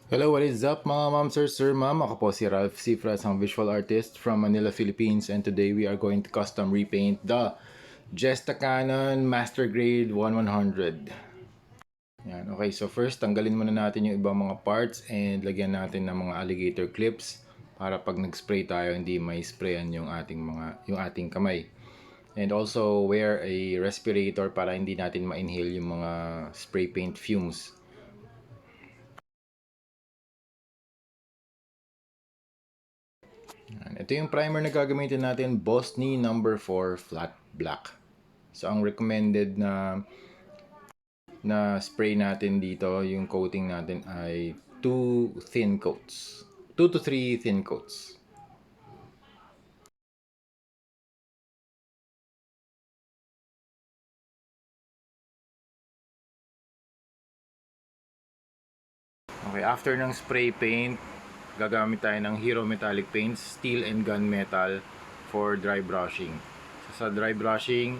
Hello, what is up mga ma'am, sir, ma'am? Ako po si Ralph Cifras, ang visual artist from Manila, Philippines. And today we are going to custom repaint the Jesta Canon Master Grade 1100. Yan, okay, so first tanggalin muna natin yung ibang mga parts and lagyan natin ng mga alligator clips para pag nag-spray tayo hindi may sprayan yung ating kamay. And also wear a respirator para hindi natin ma-inhale yung mga spray paint fumes. Ito yung primer na gagamitin natin, Bosny number 4 flat black. So ang recommended na spray natin dito, yung coating natin ay 2 thin coats. 2 to 3 thin coats. Okay, after ng spray paint, gagamit tayo ng Hero Metallic Paints, Steel and Gunmetal for dry brushing. So, sa dry brushing,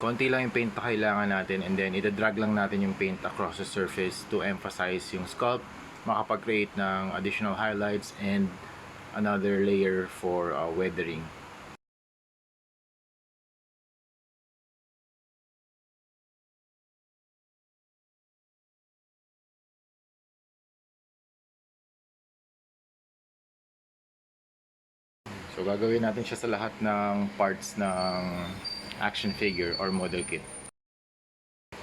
konti lang yung paint na kailangan natin and then ida-drag lang natin yung paint across the surface to emphasize yung sculpt, makapag-create ng additional highlights and another layer for weathering. So gagawin natin siya sa lahat ng parts ng action figure or model kit.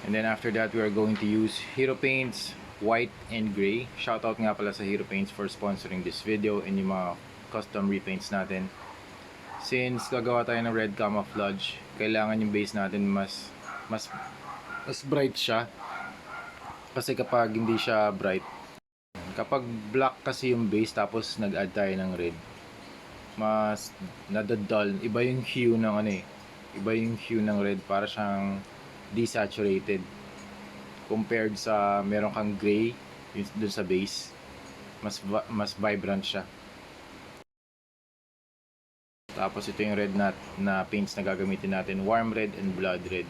And then after that, we are going to use Hero Paints white and gray. Shoutout nga pala sa Hero Paints for sponsoring this video and yung mga custom repaints natin. Since gagawa tayo ng red camouflage, kailangan yung base natin mas bright siya. Kasi kapag hindi siya bright, kapag black kasi yung base tapos nag-add tayo ng red, mas nadadull. Iba yung hue ng iba yung hue ng red, para siyang desaturated compared sa meron kang gray dun sa base. Mas vibrant siya. Tapos ito yung red na paints na gagamitin natin, warm red and blood red.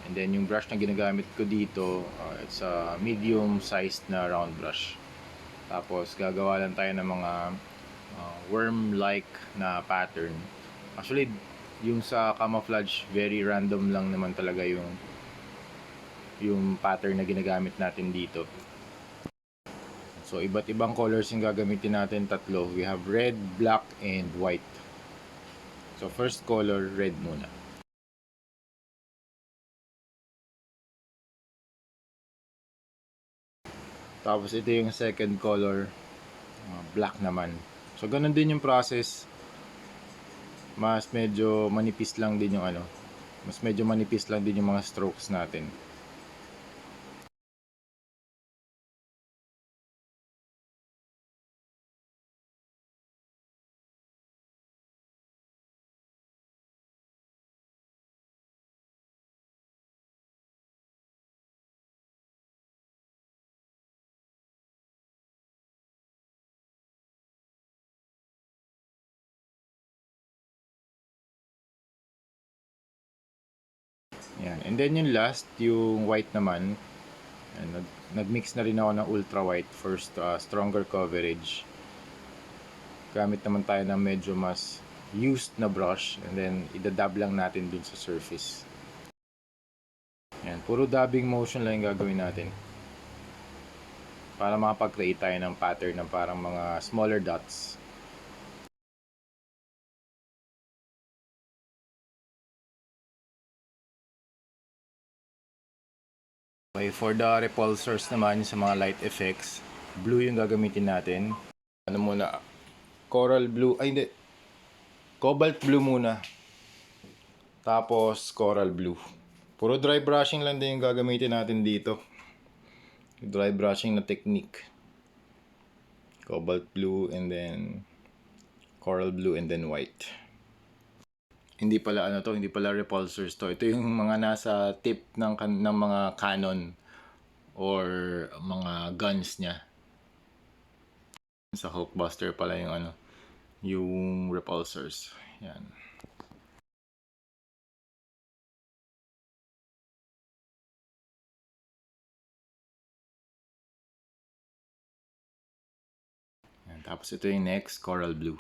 And then yung brush na ginagamit ko dito, it's a medium sized na round brush. Tapos gagawa lang tayo ng mga worm-like na pattern. Actually, yung sa camouflage, very random lang naman talaga yung pattern na ginagamit natin dito. So, iba't ibang colors yung gagamitin natin, tatlo. We have red, black, and white. So, first color, red muna. Tapos, ito yung second color, black naman. So, ganun din yung process. Mas medyo manipis lang din yung mas medyo manipis lang din yung mga strokes natin. Yan. And then yung last, yung white naman, nag-mix na rin ako ng ultra white for stronger coverage. Gamit naman tayo ng medyo mas used na brush and then idadab lang natin dun sa surface. Yan, puro dabbing motion lang yung gagawin natin para makapag-create tayo ng pattern ng parang mga smaller dots. Okay, for the repulsors naman sa mga light effects, blue yung gagamitin natin. Ano muna, coral blue, ay hindi, cobalt blue muna. Tapos coral blue. Puro dry brushing lang din yung gagamitin natin dito. Dry brushing na technique. Cobalt blue and then coral blue and then white. Hindi pala hindi pala repulsors to. Ito yung mga nasa tip ng mga cannon or mga guns niya. Sa Hulkbuster pala yung yung repulsors. Yan. Ayan. Tapos ito yung next, coral blue.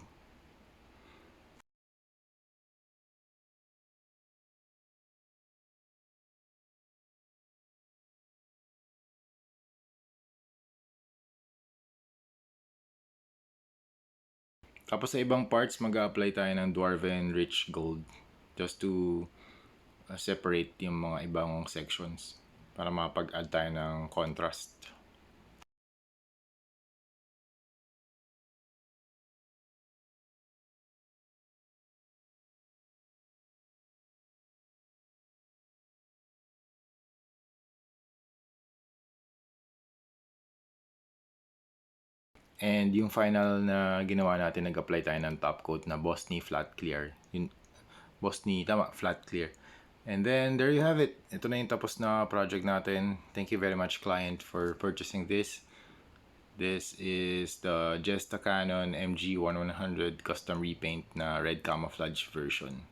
Tapos sa ibang parts, mag-a-apply tayo ng Dwarven Rich Gold just to separate yung mga ibang sections para makapag-add tayo ng contrast. And yung final na ginawa natin, nag-apply tayo ng top coat na Bosny Flat Clear. Yung Bosny, tama, Flat Clear. And then, there you have it. Ito na yung tapos na project natin. Thank you very much, client, for purchasing this. This is the Jesta Canon MG1100 custom repaint na red camouflage version.